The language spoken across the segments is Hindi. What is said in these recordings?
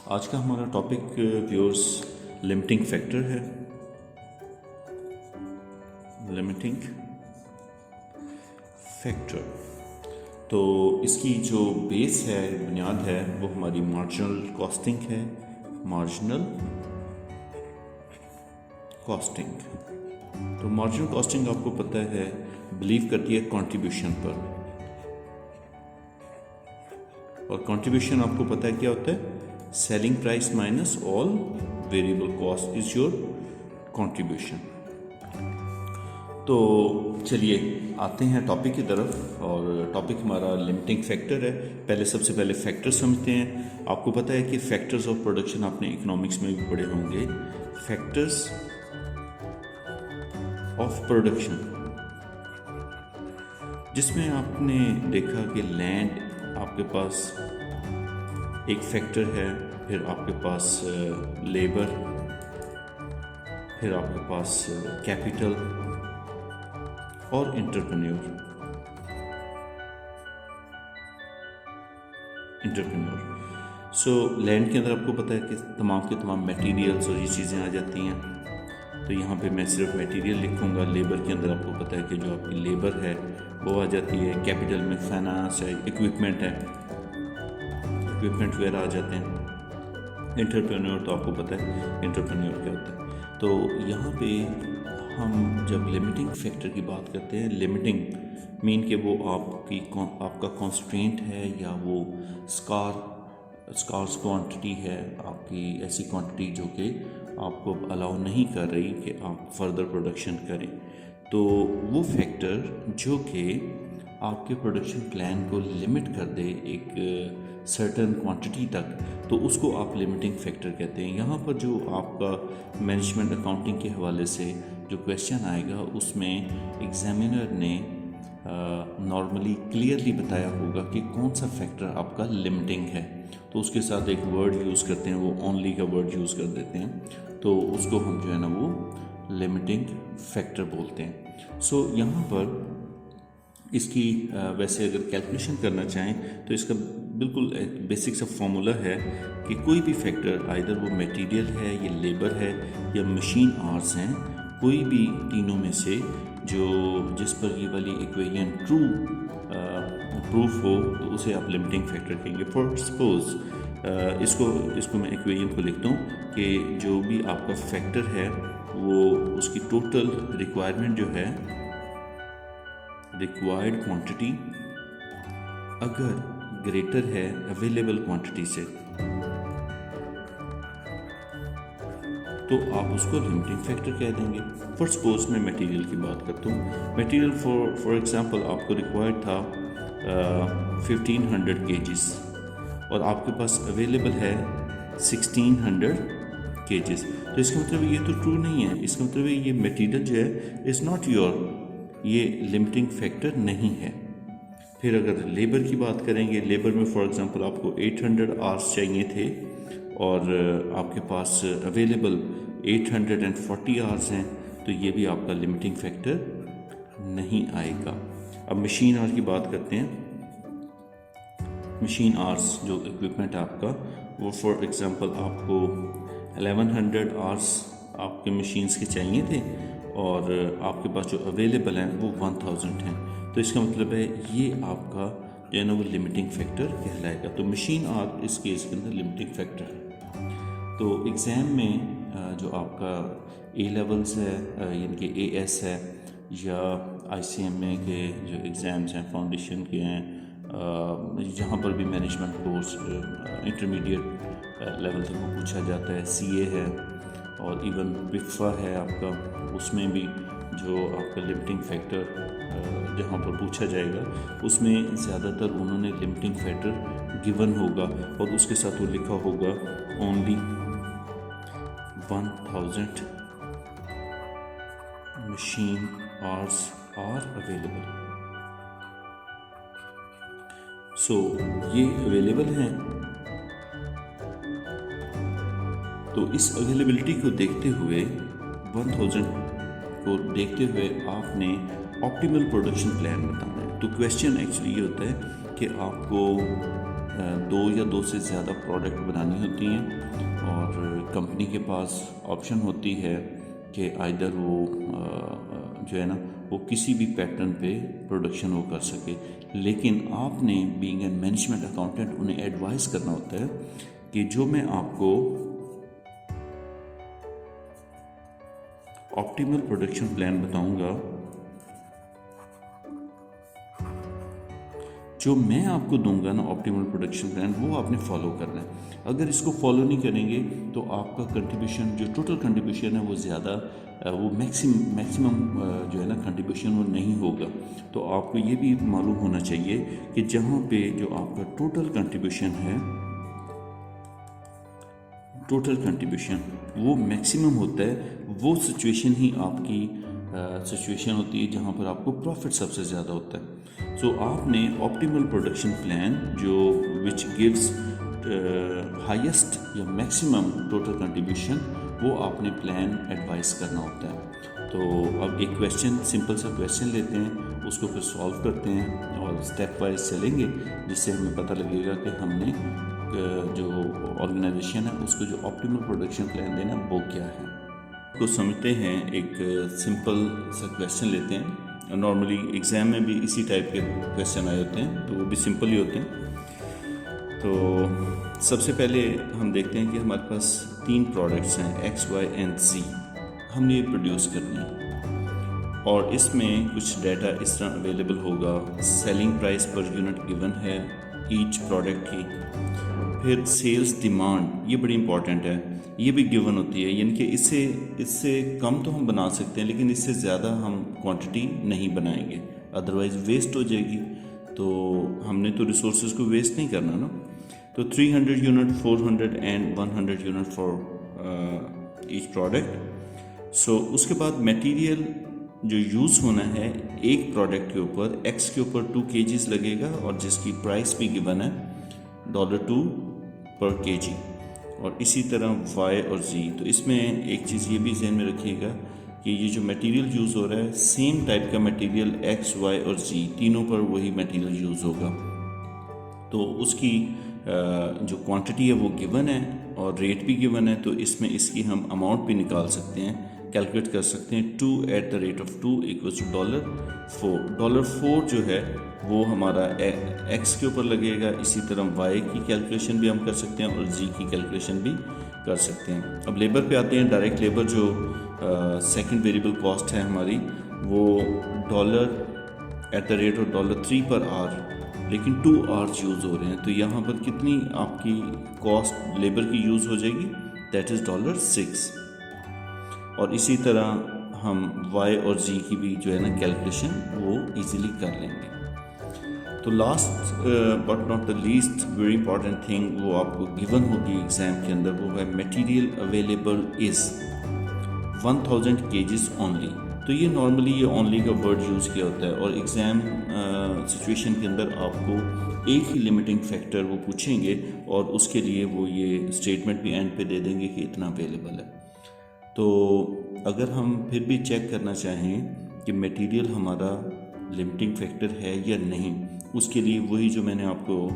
आज का हमारा टॉपिक व्यूअर्स लिमिटिंग फैक्टर है। लिमिटिंग फैक्टर तो इसकी जो बेस है, बुनियाद है, वो हमारी मार्जिनल कॉस्टिंग है। मार्जिनल कॉस्टिंग तो मार्जिनल कॉस्टिंग आपको पता है बिलीव करती है कंट्रीब्यूशन पर, और कंट्रीब्यूशन आपको पता है क्या होता है, selling price minus all variable cost is your contribution. तो चलिए आते हैं टॉपिक की तरफ, और टॉपिक हमारा लिमिटिंग फैक्टर है। सबसे पहले फैक्टर समझते हैं। आपको पता है कि फैक्टर्स ऑफ प्रोडक्शन आपने इकोनॉमिक्स में भी पढ़े होंगे। फैक्टर्स ऑफ प्रोडक्शन, जिसमें आपने देखा कि लैंड आपके पास एक फैक्टर है, फिर आपके पास लेबर, फिर आपके पास कैपिटल और इंटरप्रेन्योर। लैंड के अंदर आपको पता है कि तमाम के तमाम मटेरियल्स और ये चीज़ें आ जाती हैं। तो यहाँ पे मैं सिर्फ मटेरियल लिखूँगा। लेबर के अंदर आपको पता है कि जो आपकी लेबर है वो आ जाती है। कैपिटल में फाइनेंस है, इक्विपमेंट है, इक्विपमेंट वगैरह आ जाते हैं। एंटरप्रेन्योर तो आपको पता है एंटरप्रेन्योर क्या होता है। तो यहाँ पे हम जब लिमिटिंग फैक्टर की बात करते हैं, लिमिटिंग मीन कि वो आपका कॉन्स्ट्रेंट है, या वो स्कार्स क्वांटिटी है, आपकी ऐसी क्वांटिटी जो कि आपको अलाउ नहीं कर रही कि आप फर्दर प्रोडक्शन करें। तो वो फैक्टर जो कि आपके प्रोडक्शन प्लान को लिमिट कर दे एक सर्टेन क्वांटिटी तक, तो उसको आप लिमिटिंग फैक्टर कहते हैं। यहाँ पर जो आपका मैनेजमेंट अकाउंटिंग के हवाले से जो क्वेश्चन आएगा, उसमें एग्जामिनर ने नॉर्मली क्लियरली बताया होगा कि कौन सा फैक्टर आपका लिमिटिंग है। तो उसके साथ एक वर्ड यूज़ करते हैं, वो ओनली का वर्ड यूज़ कर देते हैं, तो उसको हम जो है ना वो लिमिटिंग फैक्टर बोलते हैं। यहाँ पर इसकी वैसे अगर कैलकुलेशन करना चाहें तो इसका बिल्कुल बेसिक सा फॉर्मूला है कि कोई भी फैक्टर, आइदर वो मटेरियल है, या लेबर है, या मशीन आवर्स हैं, कोई भी तीनों में से जिस पर ये वाली इक्वेशन ट्रू प्रूफ हो, तो उसे आप लिमिटिंग फैक्टर कहेंगे। फॉर सपोज इसको मैं इक्वेशन को लिखता हूँ कि जो भी आपका फैक्टर है वो उसकी टोटल रिक्वायरमेंट जो है, रिक्वायर्ड क्वांटिटी अगर ग्रेटर है अवेलेबल क्वांटिटी से, तो आप उसको लिमिटिंग फैक्टर कह देंगे। फॉर सपोज मैं मटेरियल की बात करता हूँ। मटेरियल फॉर एग्जांपल आपको रिक्वायर्ड था 1500 केजीज, और आपके पास अवेलेबल है 1600 केजीज। तो इसका मतलब ये तो ट्रू नहीं है। इसका मतलब ये मटेरियल जो है इज़ नॉट योर, ये लिमिटिंग फैक्टर नहीं है। फिर अगर लेबर की बात करेंगे, लेबर में फॉर एग्जांपल आपको 800 आवर्स चाहिए थे, और आपके पास अवेलेबल 840 आवर्स हैं, तो ये भी आपका लिमिटिंग फैक्टर नहीं आएगा। अब मशीन आवर की बात करते हैं। मशीन आवर्स जो इक्विपमेंट आपका, वो फॉर एग्जांपल आपको 1100 आवर्स आपके मशीन्स के चाहिए थे, और आपके पास जो अवेलेबल हैं वो 1000 हैं। तो इसका मतलब है ये आपका जो है ना वो लिमिटिंग फैक्टर कहलाएगा। तो मशीन आवर इस केस के अंदर लिमिटिंग फैक्टर है। तो एग्ज़ाम में जो आपका ए लेवल्स है, यानी कि AS है, या ICMA के जो एग्ज़ाम्स हैं, फाउंडेशन के हैं, जहाँ पर भी मैनेजमेंट कोर्स इंटरमीडिएट लेवल तक वो पूछा जाता है, CA है, और इवन विफ़ा है आपका, उसमें भी जो आपका लिमिटिंग फैक्टर जहाँ पर पूछा जाएगा, उसमें ज़्यादातर उन्होंने लिमिटिंग फैक्टर गिवन होगा, और उसके साथ वो लिखा होगा only 1000 machine hours are available. ये अवेलेबल हैं। तो इस अवेलेबिलिटी को देखते हुए, 1000 को देखते हुए आपने ऑप्टिमल प्रोडक्शन प्लान बताना है। तो क्वेश्चन एक्चुअली ये होता है कि आपको दो या दो से ज़्यादा प्रोडक्ट बनानी होती हैं और कंपनी के पास ऑप्शन होती है कि आइदर वो जो है ना वो किसी भी पैटर्न पे प्रोडक्शन वो कर सके, लेकिन आपने बीइंग एन मैनेजमेंट अकाउंटेंट उन्हें एडवाइस करना होता है कि जो मैं आपको ऑप्टिमल प्रोडक्शन प्लान बताऊंगा, जो मैं आपको दूंगा ना ऑप्टिमल प्रोडक्शन प्लान, वो आपने फॉलो करना है। अगर इसको फॉलो नहीं करेंगे तो आपका कंट्रीब्यूशन, जो टोटल कंट्रीब्यूशन है वो ज़्यादा, वो मैक्सिमम जो है ना कंट्रीब्यूशन वो नहीं होगा। तो आपको ये भी मालूम होना चाहिए कि जहाँ पे जो आपका टोटल कंट्रीब्यूशन है, टोटल कंट्रीब्यूशन वो मैक्सिमम होता है, वो सिचुएशन ही आपकी सिचुएशन होती है जहाँ पर आपको प्रॉफिट सबसे ज़्यादा होता है। सो आपने ऑप्टिमल प्रोडक्शन प्लान जो विच गिव्स हाईएस्ट या मैक्सिमम टोटल कंट्रीब्यूशन, वो आपने प्लान एडवाइस करना होता है। तो अब एक क्वेश्चन, सिंपल सा क्वेश्चन लेते हैं, उसको फिर सॉल्व करते हैं और स्टेप वाइज चलेंगे, जिससे हमें पता लगेगा कि हमने जो ऑर्गेनाइजेशन है उसको जो ऑप्टिमल प्रोडक्शन प्लान देना वो क्या है। को समझते हैं, एक सिंपल सा क्वेश्चन लेते हैं। नॉर्मली एग्ज़ाम में भी इसी टाइप के क्वेश्चन आए होते हैं, तो वो भी सिंपल ही होते हैं। तो सबसे पहले हम देखते हैं कि हमारे पास 3 प्रोडक्ट्स हैं, X, Y एंड Z, हमने ये प्रोड्यूस करनी है और इसमें कुछ डाटा इस तरह अवेलेबल होगा। Selling price per unit given है ईच प्रोडक्ट की, फिर सेल्स डिमांड, ये बड़ी इंपॉर्टेंट है, ये भी गिवन होती है, यानी कि इससे कम तो हम बना सकते हैं लेकिन इससे ज़्यादा हम क्वांटिटी नहीं बनाएंगे, अदरवाइज़ वेस्ट हो जाएगी। तो हमने तो रिसोर्सेज को वेस्ट नहीं करना ना। तो 300 unit, 400 and 100 unit for each product. So उसके बाद मटेरियल जो यूज़ होना है एक प्रोडक्ट के ऊपर, X के ऊपर 2 kgs लगेगा और जिसकी प्राइस भी गिवन है $2 पर kg, और इसी तरह Y और Z। तो इसमें एक चीज़ ये भी जहन में रखिएगा कि ये जो मटेरियल यूज़ हो रहा है, सेम टाइप का मटेरियल X, Y और Z तीनों पर वही मटेरियल यूज़ होगा। तो उसकी जो क्वांटिटी है वो गिवन है और रेट भी गिवन है, तो इसमें इसकी हम अमाउंट भी निकाल सकते हैं, कैलकुलेट कर सकते हैं। 2 @ 2 = $4 जो है वो हमारा X के ऊपर लगेगा। इसी तरह Y की कैलकुलेशन भी हम कर सकते हैं और Z की कैलकुलेशन भी कर सकते हैं। अब लेबर पे आते हैं। डायरेक्ट लेबर जो सेकंड वेरिएबल कॉस्ट है हमारी, वो $3 पर आवर, लेकिन 2 आवर्स यूज़ हो रहे हैं, तो यहाँ पर कितनी आपकी कॉस्ट लेबर की यूज़ हो जाएगी, दैट इज़ $6। और इसी तरह हम Y और Z की भी जो है ना कैलकुलेशन वो इजीली कर लेंगे। तो last but not the least very important thing वो आपको गिवन होगी एग्ज़ाम के अंदर, वो है material available is 1000 kgs only. तो ये नॉर्मली ये ओनली का वर्ड यूज़ किया होता है और एग्ज़ाम सिचुएशन के अंदर आपको एक ही लिमिटिंग फैक्टर वो पूछेंगे और उसके लिए वो ये स्टेटमेंट भी एंड पे दे देंगे कि इतना अवेलेबल है। तो अगर हम फिर भी चेक करना चाहें कि मटेरियल हमारा लिमिटिंग फैक्टर है या नहीं, उसके लिए वही जो मैंने आपको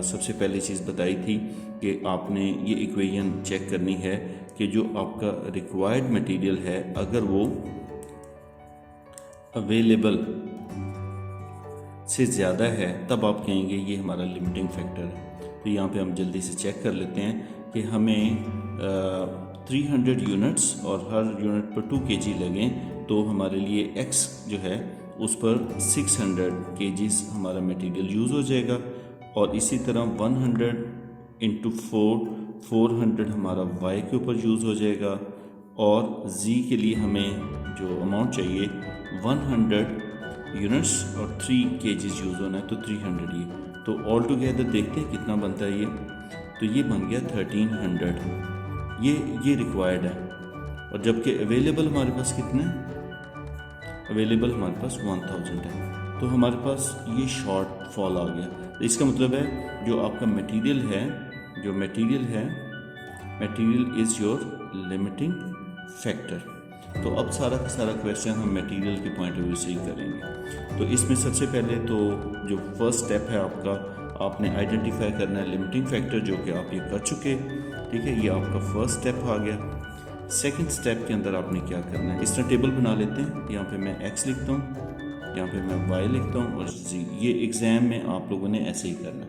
सबसे पहले चीज़ बताई थी कि आपने ये इक्वेशन चेक करनी है कि जो आपका रिक्वायर्ड मटेरियल है अगर वो अवेलेबल से ज़्यादा है तब आप कहेंगे ये हमारा लिमिटिंग फैक्टर है। तो यहाँ पे हम जल्दी से चेक कर लेते हैं कि हमें 300 यूनिट्स और हर यूनिट पर 2 kg लगें तो हमारे लिए X जो है उस पर 600 kgs हमारा मटेरियल यूज़ हो जाएगा और इसी तरह 100 × 400 हमारा Y के ऊपर यूज़ हो जाएगा और Z के लिए हमें जो अमाउंट चाहिए 100 यूनिट्स और 3 kgs यूज़ होना है, तो 300 ये। तो ऑल टुगेदर देखते हैं कितना बनता है ये। तो ये बन गया 1300, ये रिक्वायर्ड है। और जबकि अवेलेबल हमारे पास कितना है, अवेलेबल हमारे पास 1000 है, तो हमारे पास ये शॉर्ट फॉल आ गया। तो इसका मतलब है जो आपका मटेरियल है, जो material is your limiting factor. तो अब सारा का सारा क्वेश्चन हम मटेरियल के पॉइंट ऑफ व्यू से ही करेंगे। तो इसमें सबसे पहले तो जो फर्स्ट स्टेप है आपका, आपने आइडेंटिफाई करना है लिमिटिंग फैक्टर, जो कि आप ये कर चुके, ठीक है। ये आपका फर्स्ट स्टेप आ गया। सेकंड स्टेप के अंदर आपने क्या करना है, इस तरह टेबल बना लेते हैं। यहाँ पे मैं x लिखता हूँ, यहाँ पे मैं y लिखता हूँ और z। ये एग्ज़ाम में आप लोगों ने ऐसे ही करना है।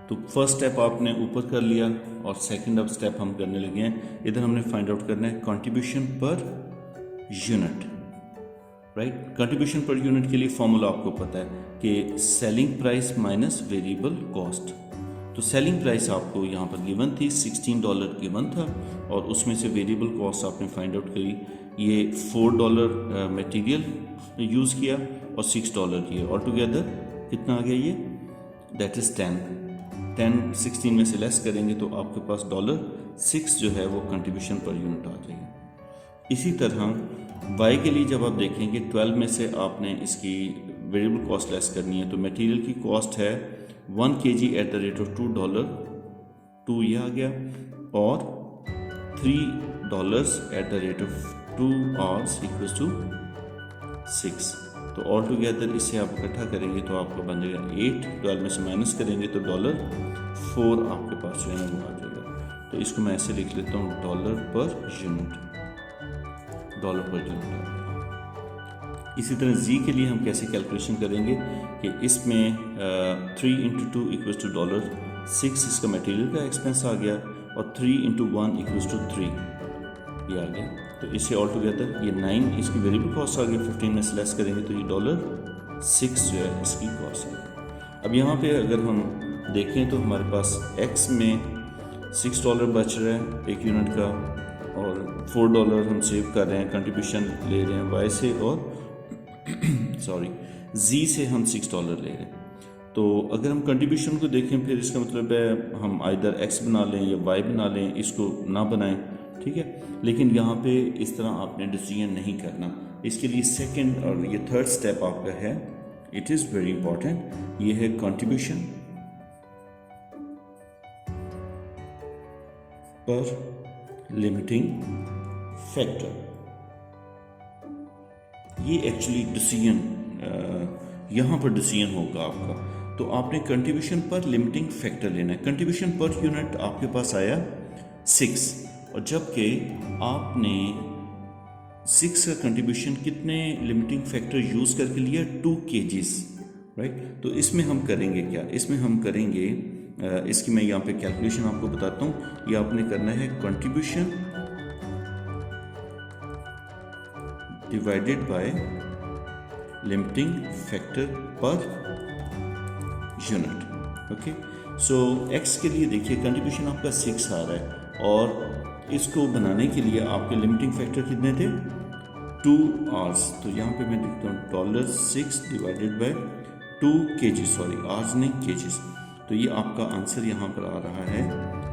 तो फर्स्ट स्टेप आपने ऊपर कर लिया और सेकंड अब स्टेप हम करने लगे हैं। इधर हमने फाइंड आउट करना है contribution per unit, right. Contribution per unit के लिए फॉर्मूला आपको पता है कि selling price minus variable cost. तो सेलिंग प्राइस आपको यहाँ पर गिवन थी, $16 गिवन था, और उसमें से वेरिएबल कॉस्ट आपने फाइंड आउट करी। ये $4 मटेरियल यूज़ किया और $6 किया, ऑल टुगेदर कितना आ गया ये, दैट इज़ 10 16 में से लेस करेंगे तो आपके पास $6 जो है वो कंट्रीब्यूशन पर यूनिट आ जाएगा। इसी तरह वाई के लिए जब आप देखेंगे 12 में से आपने इसकी वेरिएबल कॉस्ट लेस करनी है, तो मटेरियल की कॉस्ट है 1 kg at the rate of $2, 2 ये आ गया, और $3 at the rate of 2 hours equals to 6। तो ऑल टुगेदर इसे आप इकट्ठा करेंगे तो आपको बन जाएगा 8, 12 में से माइनस करेंगे तो $4 आपके पास जो है वो आ जाएगा। तो इसको मैं ऐसे लिख लेता हूँ $पर यूनिट, $पर यूनिट। इसी तरह जी के लिए हम कैसे कैलकुलेशन करेंगे कि इसमें 3 × 2 इक्वल्स टू $6 इसका मटेरियल का एक्सपेंस आ गया, और 3 × 1 इक्वल्स टू 3 ये आ गया। तो इसे ऑल टुगेदर ये 9 इसकी वेरिएबल कॉस्ट आ गई, 15 में से लेस करेंगे तो ये $6 जो है इसकी कॉस्ट है। अब यहाँ पे अगर हम देखें तो हमारे पास x में $6 बच रहा है एक यूनिट का, और $4 हम सेव कर रहे हैं, कंट्रीब्यूशन ले रहे हैं y से, और z से हम $6 ले रहे हैं। तो अगर हम कंट्रीब्यूशन को देखें फिर इसका मतलब है हम आइदर x बना लें या y बना लें, इसको ना बनाएं, ठीक है। लेकिन यहाँ पे इस तरह आपने डिसीजन नहीं करना। इसके लिए सेकंड और ये थर्ड स्टेप आपका है, इट इज़ वेरी इंपॉर्टेंट, ये है कंट्रीब्यूशन पर लिमिटिंग फैक्टर। ये एक्चुअली डिसीजन यहाँ पर डिसीजन होगा आपका। तो आपने कंट्रीब्यूशन पर लिमिटिंग फैक्टर लेना है। कंट्रीब्यूशन पर यूनिट आपके पास आया 6, और जबकि आपने 6 का कंट्रीब्यूशन कितने लिमिटिंग फैक्टर यूज़ करके लिया, 2 kgs, राइट। तो इसमें हम करेंगे क्या, इसमें हम करेंगे इसकी मैं यहाँ पे कैलकुलेशन आपको बताता हूँ। ये आपने करना है contribution divided by limiting factor per unit, okay. So x के लिए देखिए कंट्रीब्यूशन आपका 6 आ रहा है, और इसको बनाने के लिए आपके लिमिटिंग फैक्टर कितने थे, 2 hours। तो यहाँ पे मैं लिखता हूँ $6 divided by 2 kg, sorry hours नहीं kgs। तो ये आपका आंसर यहाँ पर आ रहा है,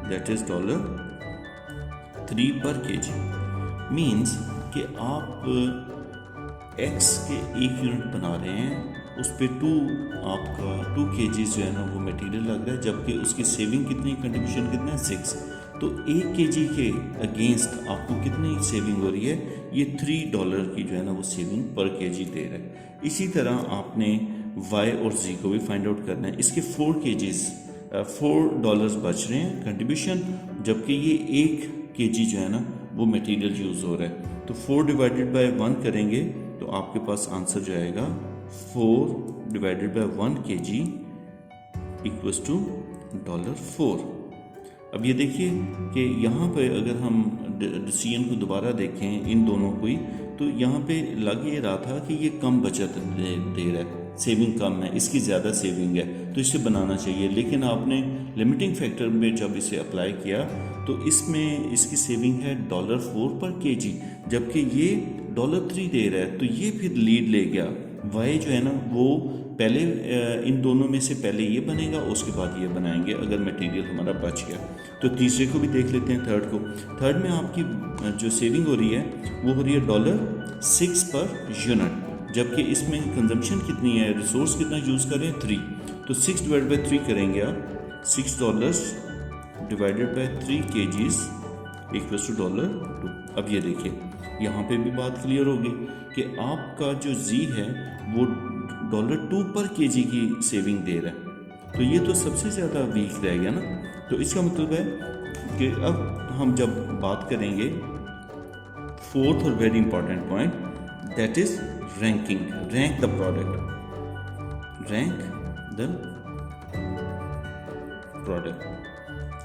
दैट इज़ $3 पर kg। मीन्स कि आप x के एक यूनिट बना रहे हैं, उस पर आपका 2 kg जो है ना वो मटेरियल लग रहा है, जबकि उसकी सेविंग कितनी, कंट्रीब्यूशन कितना है 6। तो 1 kg के अगेंस्ट आपको कितनी सेविंग हो रही है, ये $3 की जो है ना वो सेविंग पर kg दे रहा है। इसी तरह आपने y और z को भी फाइंड आउट करना है। इसके 4 kgs $4 बच रहे हैं कंट्रीब्यूशन, जबकि ये 1 kg जो है ना वो मटेरियल यूज़ हो रहा है। तो 4 डिवाइडेड बाय 1 करेंगे तो आपके पास आंसर जो आएगा 4 divided by 1 kg equals to $4। अब ये देखिए कि यहाँ पे अगर हम डिसीजन को दोबारा देखें इन दोनों को ही, तो यहाँ पे लग ये रहा था कि ये कम बचत दे रहा है, सेविंग कम है, इसकी ज़्यादा सेविंग है, तो इसे बनाना चाहिए। लेकिन आपने लिमिटिंग फैक्टर में जब इसे अप्लाई किया तो इसमें इसकी सेविंग है $4 पर kg, जबकि ये $3 दे रहा है। तो ये फिर लीड ले गया, वाई जो है ना वो पहले इन दोनों में से पहले ये बनेगा, उसके बाद ये बनाएंगे अगर मटेरियल हमारा बच गया। तो तीसरे को भी देख लेते हैं, थर्ड को। थर्ड में आपकी जो सेविंग हो रही है वो हो रही है $6 पर यूनिट, जबकि इसमें कंजम्पशन कितनी है, रिसोर्स कितना यूज़ करें 3। तो 6 डिवाइड बाई 3 करेंगे आप, $6 divided by 3 kgs equals to $2। अब ये देखिए यहाँ पे भी बात क्लियर होगी कि आपका जो जी है वो $2 पर kg की सेविंग दे रहा है, तो ये तो सबसे ज़्यादा वीक रह गया ना। तो इसका मतलब है कि अब हम जब बात करेंगे फोर्थ और very important point, that is ranking. Rank the product, rank the product.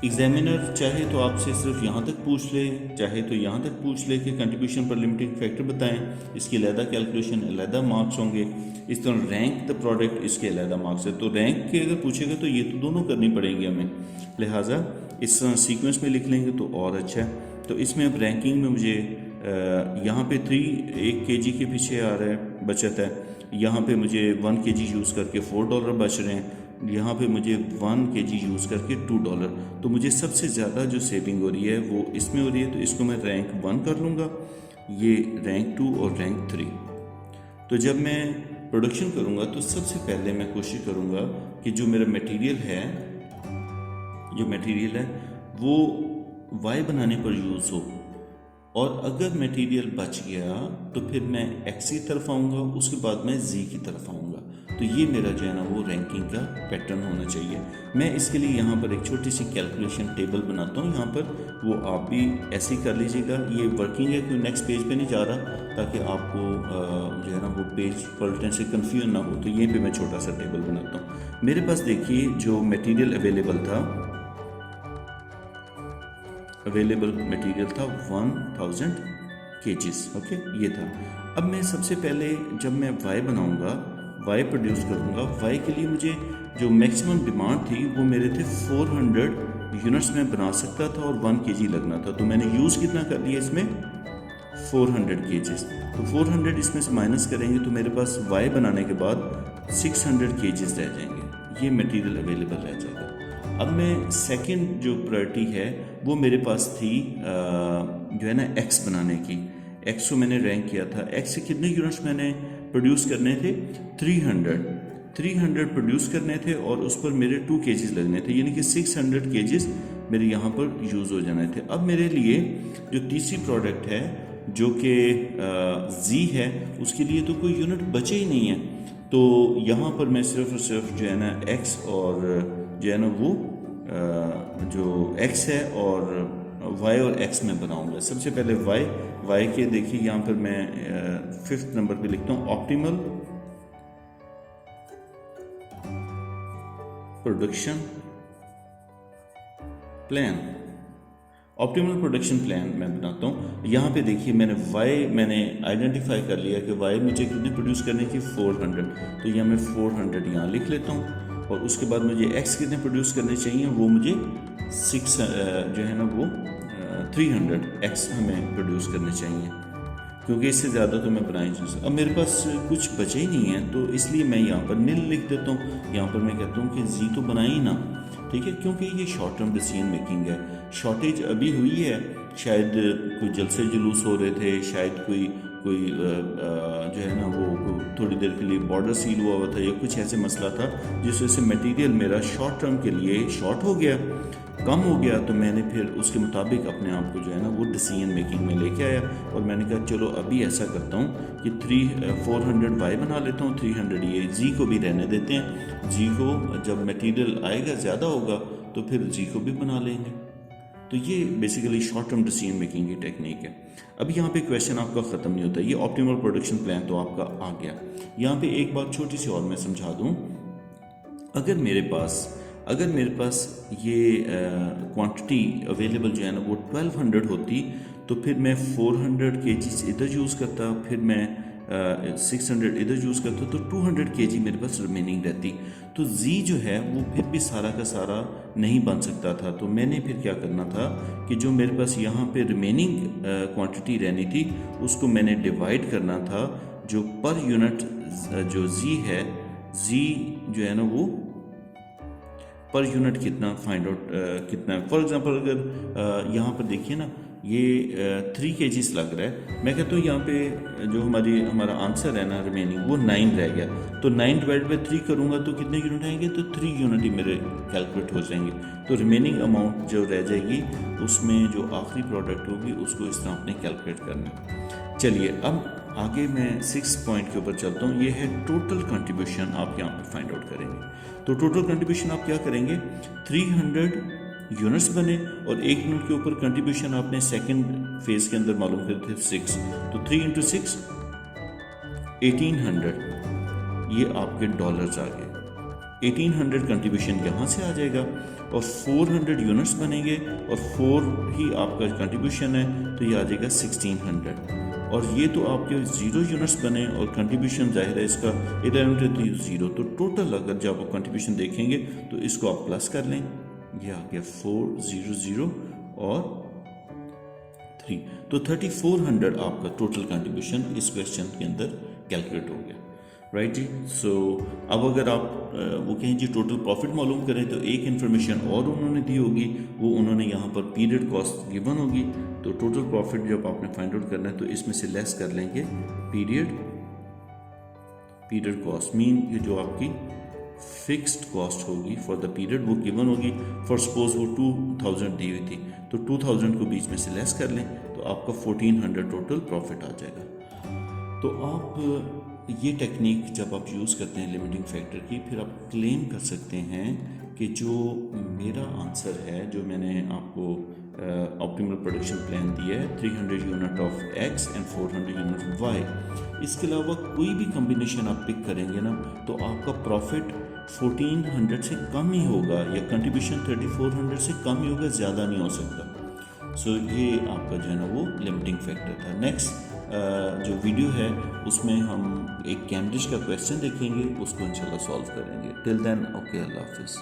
Examiner चाहे तो आपसे सिर्फ यहाँ तक पूछ ले, चाहे तो यहाँ तक पूछ ले कि कंट्रीब्यूशन पर लिमिटिंग फैक्टर बताएं, इसकी अलहदा कैलकुलेशन, अलहदा मार्क्स होंगे। इस तरह रैंक द प्रोडक्ट, इसके अलहदा मार्क्स है। तो रैंक के अगर पूछेगा तो ये तो दोनों करनी पड़ेंगी हमें, लिहाजा इस सीक्वेंस में लिख लेंगे तो और अच्छा है। तो इसमें अब रैंकिंग में मुझे यहाँ पे 3 1 kg के पीछे आ रहा है, बचत है। यहाँ पे मुझे 1 kg यूज़ करके $4 बच रहे हैं। यहाँ पे मुझे 1 kg यूज़ करके $2। तो मुझे सबसे ज़्यादा जो सेविंग हो रही है वो इसमें हो रही है। तो इसको मैं रैंक 1 कर लूँगा, ये रैंक 2 और रैंक 3। तो जब मैं प्रोडक्शन करूँगा तो सबसे पहले मैं कोशिश करूँगा कि जो मेरा मटेरियल है वो वाई बनाने पर यूज़ हो, और अगर मटेरियल बच गया तो फिर मैं एक्स की तरफ आऊँगा, उसके बाद मैं जी की तरफ आऊँगा। तो ये मेरा जो है ना वो रैंकिंग का पैटर्न होना चाहिए। मैं इसके लिए यहाँ पर एक छोटी सी कैलकुलेशन टेबल बनाता हूँ यहाँ पर, वो आप भी ऐसे ही कर लीजिएगा। ये वर्किंग है, कोई नेक्स्ट पेज पे नहीं जा रहा, ताकि आपको जो है ना वो पेज पलटने से कन्फ्यूजन ना हो। तो यहीं पे मैं छोटा सा टेबल बनाता हूँ। मेरे पास देखिए जो मटेरियल अवेलेबल मटेरियल था 1000 kgs, ओके, ये था। अब मैं सबसे पहले जब मैं वाई बनाऊंगा, वाई प्रोड्यूस करूंगा, वाई के लिए मुझे जो मैक्सिमम डिमांड थी वो मेरे थे 400 यूनिट्स में बना सकता था और 1 kg लगना था। तो मैंने यूज़ कितना कर लिया इसमें, 400 kgs। तो 400 इसमें से माइनस करेंगे तो मेरे पास वाई बनाने के बाद 600 kgs रह जाएंगे, ये मटेरियल अवेलेबल रह जाएगा। अब मैं सेकंड जो प्रायोरिटी है वो मेरे पास थी जो है ना एक्स बनाने की। एक्स को मैंने रैंक किया था, एक्स से कितने यूनिट्स मैंने प्रोड्यूस करने थे, 300 प्रोड्यूस करने थे, और उस पर मेरे 2 kgs लगने थे, यानी कि 600 kgs मेरे यहाँ पर यूज़ हो जाने थे। अब मेरे लिए जो तीसरी प्रोडक्ट है जो कि जी है, उसके लिए तो कोई यूनिट बचे ही नहीं है। तो यहाँ पर मैं सिर्फ और सिर्फ जो है ना एक्स और जो है ना वो जो एक्स है और वाई और एक्स में बनाऊंगा। सबसे पहले वाई के देखिए यहाँ पर मैं 5th नंबर पे लिखता हूँ optimal production plan. Optimal production plan मैं बनाता हूँ। यहाँ पे देखिए मैंने आइडेंटिफाई कर लिया कि वाई मुझे कितने प्रोड्यूस करने की, 400। तो यहाँ मैं 400 यहाँ लिख लेता हूँ, और उसके बाद मुझे एक्स कितने प्रोड्यूस करने चाहिए, वो मुझे 6 जो है ना वो 300 एक्स हमें प्रोड्यूस करने चाहिए, क्योंकि इससे ज़्यादा तो मैं बना ही नहीं सकता। अब मेरे पास कुछ बचे ही नहीं है, तो इसलिए मैं यहाँ पर नील लिख देता हूँ। यहाँ पर मैं कहता हूँ कि जी तो बनाए ही ना, ठीक है, क्योंकि ये शॉर्ट टर्म डिसीजन मेकिंग है। शॉर्टेज अभी हुई है, शायद कोई जलसे जुलूस हो रहे थे, शायद कोई जो है ना वो थोड़ी देर के लिए बॉर्डर सील हुआ था, या कुछ ऐसे मसला था जिस वजह से मटेरियल मेरा शॉर्ट टर्म के लिए शॉर्ट हो गया, कम हो गया। तो मैंने फिर उसके मुताबिक अपने आप को जो है ना वो डिसीजन मेकिंग में लेके आया, और मैंने कहा चलो अभी ऐसा करता हूँ कि 400 वाई बना लेता हूँ, 300 ये जी को भी रहने देते हैं। जी को जब मटेरियल आएगा ज़्यादा होगा तो फिर जी को भी बना लेंगे। तो ये basically short term decision making की टेक्निक है। अब यहाँ पे क्वेश्चन आपका ख़त्म नहीं होता, ये ऑप्टिमल प्रोडक्शन प्लान तो आपका आ गया। यहाँ पे एक बात छोटी सी और मैं समझा दूँ, अगर मेरे पास ये क्वांटिटी अवेलेबल जो है ना वो 1200 होती, तो फिर मैं 400 kg इधर यूज़ करता, फिर मैं 600 इधर यूज़ करता, तो 200 kg मेरे पास रिमेनिंग रहती। तो जी जो है वो फिर भी सारा का सारा नहीं बन सकता था। तो मैंने फिर क्या करना था कि जो मेरे पास यहाँ पे रिमेनिंग क्वांटिटी रहनी थी उसको मैंने डिवाइड करना था, जो पर यूनिट जो जी है, जी जो है ना वो पर यूनिट कितना फाइंड आउट कितना है। फॉर एग्जांपल अगर यहाँ पर देखिए ना ये 3 kgs लग रहा है, मैं कहता हूँ यहाँ पे जो हमारा आंसर है ना रिमेनिंग वो 9 रह गया, तो 9 डिवाइड बाई 3 करूँगा तो कितने यूनिट आएंगे, तो 3 यूनिट ही मेरे कैलकुलेट हो जाएंगे। तो रिमेनिंग अमाउंट जो रह जाएगी उसमें जो आखिरी प्रोडक्ट होगी उसको इस तरह आपने कैलकुलेट करना है। चलिए अब आगे मैं 6 पॉइंट के ऊपर चलता हूँ। ये है टोटल कंट्रीब्यूशन आप यहाँ पे फाइंड आउट करेंगे। तो टोटल कंट्रीब्यूशन आप क्या करेंगे, 300 यूनिट्स बने और 1 यूनिट के ऊपर कंट्रीब्यूशन आपने सेकंड फेज के अंदर मालूम करे थे 6, तो 3 इंटू 6 1800, ये आपके डॉलर्स आ गए। 1800 कंट्रीब्यूशन यहाँ से आ जाएगा और 400 यूनिट्स बनेंगे और 4 ही आपका कंट्रीब्यूशन है, तो ये आ जाएगा 1600। और ये तो आपके 0 यूनिट्स बने और कंट्रीब्यूशन जाहिर है इसका 11 0, तो टोटल अगर जब आप कंट्रीब्यूशन देखेंगे तो इसको आप प्लस कर लें, ये आ गया 400 और 3, तो 3400 आपका टोटल कंट्रीब्यूशन इस क्वेश्चन के अंदर कैलकुलेट हो गया, राइट जी। सो अब अगर आप वो कहें जी टोटल प्रॉफिट मालूम करें, तो एक इन्फॉर्मेशन और उन्होंने दी होगी, वो उन्होंने यहाँ पर पीरियड कॉस्ट गिवन होगी। तो टोटल प्रॉफिट जब आपने फाइंड आउट करना है तो इसमें से लेस कर लेंगे पीरियड कॉस्ट, मीन ये जो आपकी फिक्स्ड कॉस्ट होगी फॉर द पीरियड वो गिवन होगी। फॉर सपोज वो 2000 दी हुई थी, तो 2000 को बीच में से लेस कर लें तो आपका 1400 टोटल प्रॉफिट आ जाएगा। तो आप ये टेक्निक जब आप यूज़ करते हैं लिमिटिंग फैक्टर की, फिर आप क्लेम कर सकते हैं कि जो मेरा आंसर है, जो मैंने आपको ऑप्टिमल प्रोडक्शन प्लान दिया है 300 unit of X and 400 unit Y, इसके अलावा कोई भी कम्बिनेशन आप पिक करेंगे ना, तो आपका प्रॉफिट 1400 से कम ही होगा या कंट्रीब्यूशन 3400 से कम ही होगा, ज़्यादा नहीं हो सकता। सो ये आपका जो है ना वो लिमिटिंग फैक्टर था। नेक्स्ट जो वीडियो है उसमें हम एक कैम्ब्रिज का क्वेश्चन देखेंगे, उसको इंशाल्लाह सॉल्व करेंगे। टिल देन ओके, अल्लाह हाफिज़।